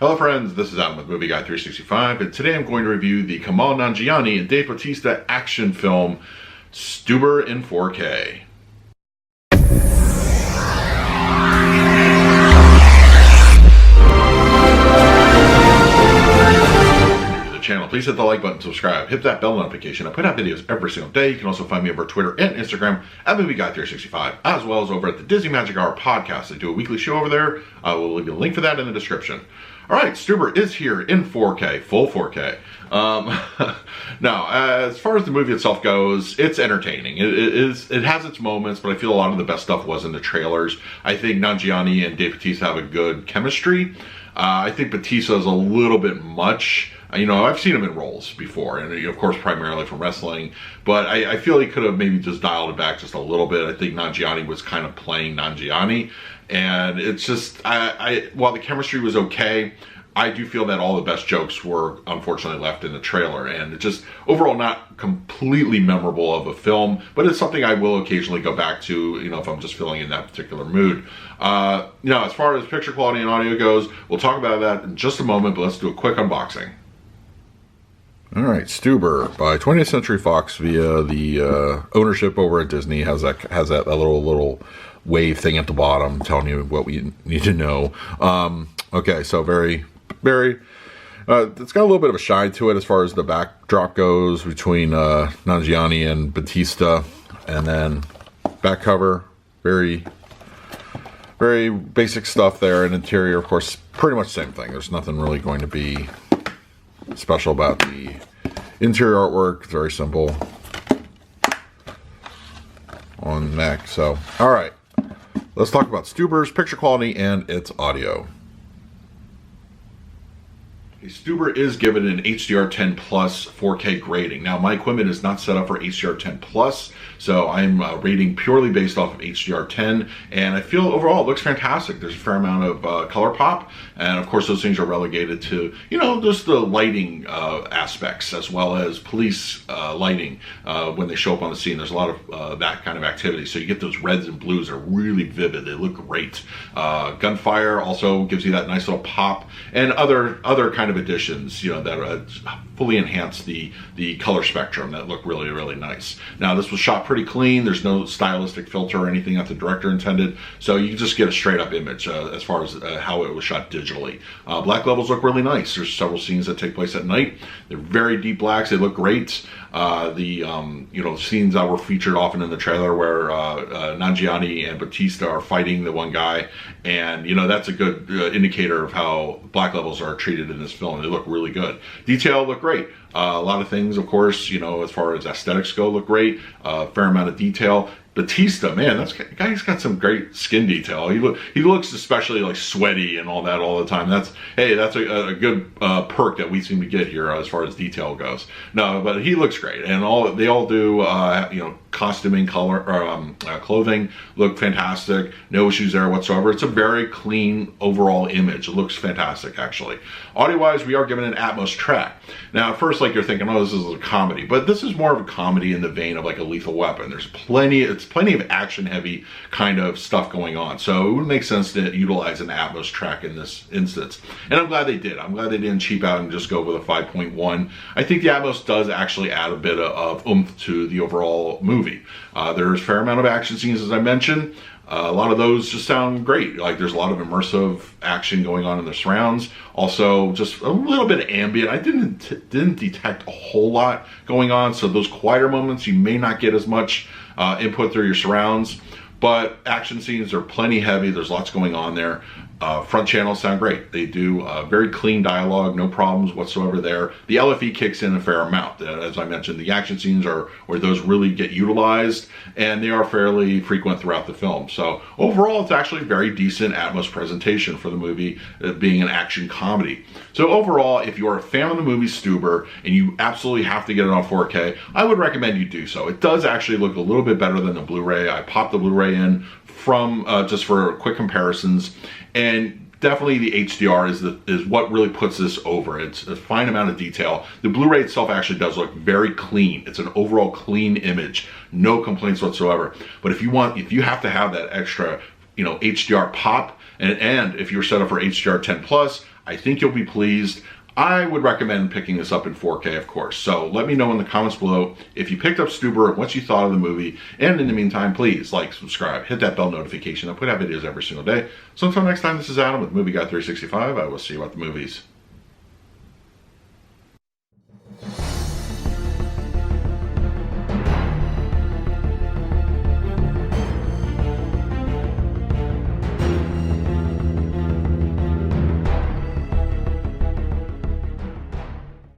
Hello friends, this is Adam with Movie Guy 365, and today I'm going to review the Kumail Nanjiani and Dave Bautista action film Stuber in 4K. Channel, please hit the like button, subscribe, hit that bell notification. I put out videos every single day. You can also find me over Twitter and Instagram at MovieGuy365, as well as over at the Disney Magic Hour podcast. I do a weekly show over there. I will leave you a link for that in the description. All right, Stuber is here in 4K, full 4K. Now, as far as the movie itself goes, it's entertaining. It has its moments, but I feel a lot of the best stuff was in the trailers. I think Nanjiani and Dave Bautista have a good chemistry. I think Bautista is a little bit much. You know, I've seen him in roles before, and of course primarily from wrestling, but I feel he could have maybe just dialed it back just a little bit. I think Nanjiani was kind of playing Nanjiani, and it's just, while the chemistry was okay, I do feel that all the best jokes were unfortunately left in the trailer, and it's just overall not completely memorable of a film, but it's something I will occasionally go back to, you know, if I'm just feeling in that particular mood. You know, as far as picture quality and audio goes, we'll talk about that in just a moment, but let's do a quick unboxing. All right, Stuber by 20th Century Fox via the ownership over at Disney has that little wave thing at the bottom telling you what we need to know. Okay, so very it's got a little bit of a shine to it as far as the backdrop goes between Nanjiani and Bautista, and then back cover, very basic stuff there. And interior, of course, pretty much the same thing. There's nothing really going to be special about the interior artwork. It's very simple on the neck. So, all right, let's talk about Stuber's picture quality and its audio. Stuber is given an HDR10 Plus 4K grading. Now, my equipment is not set up for HDR10 Plus, so I'm rating purely based off of HDR10, and I feel overall it looks fantastic. There's a fair amount of color pop, and of course those things are relegated to, you know, just the lighting aspects, as well as police lighting when they show up on the scene. There's a lot of that kind of activity, so you get those reds and blues that are really vivid. They look great. Gunfire also gives you that nice little pop, and other kind of additions, you know, that fully enhance the color spectrum that look really nice. Now, this was shot pretty clean. There's no stylistic filter or anything that the director intended, so you just get a straight up image as far as how it was shot digitally. Black levels look really nice. There's several scenes that take place at night. They're very deep blacks. They look great. You know, scenes that were featured often in the trailer where Nanjiani and Bautista are fighting the one guy, and you know, that's a good indicator of how black levels are treated in this film. They look really good. Detail look great. A lot of things, of course, you know, as far as aesthetics go, look great. Fair amount of detail. Bautista, man, guy's got some great skin detail. He looks especially like sweaty and all that all the time. That's a good perk that we seem to get here as far as detail goes. No, but he looks great, and they all do. You know, costuming, color, clothing look fantastic. No issues there whatsoever. It's a very clean overall image. It looks fantastic, actually. Audio-wise, we are given an Atmos track. Now, at first, like, you're thinking, oh, this is a comedy, but this is more of a comedy in the vein of like a Lethal Weapon. There's plenty of action-heavy kind of stuff going on, so it would make sense to utilize an Atmos track in this instance. And I'm glad they did. I'm glad they didn't cheap out and just go with a 5.1. I think the Atmos does actually add a bit of oomph to the overall movie. There's a fair amount of action scenes, as I mentioned. A lot of those just sound great. Like, there's a lot of immersive action going on in the surrounds. Also, just a little bit of ambient. I didn't detect a whole lot going on, so those quieter moments, you may not get as much input through your surrounds. But action scenes are plenty heavy. There's lots going on there. Front channels sound great. They do very clean dialogue, no problems whatsoever there. The LFE kicks in a fair amount. As I mentioned, the action scenes are where those really get utilized, and they are fairly frequent throughout the film. So overall, it's actually a very decent Atmos presentation for the movie, being an action comedy. So overall, if you're a fan of the movie Stuber and you absolutely have to get it on 4K, I would recommend you do so. It does actually look a little bit better than the Blu Ray. I popped the Blu Ray in from just for quick comparisons, and definitely the HDR is what really puts this over. It's a fine amount of detail. The Blu Ray itself actually does look very clean. It's an overall clean image, no complaints whatsoever. But if you have to have that extra, you know, HDR pop, and if you're set up for HDR10 Plus, I think you'll be pleased. I would recommend picking this up in 4K, of course. So let me know in the comments below if you picked up Stuber, what you thought of the movie. And in the meantime, please like, subscribe, hit that bell notification. I put out videos every single day. So until next time, this is Adam with Movie Guy 365. I will see you at the movies.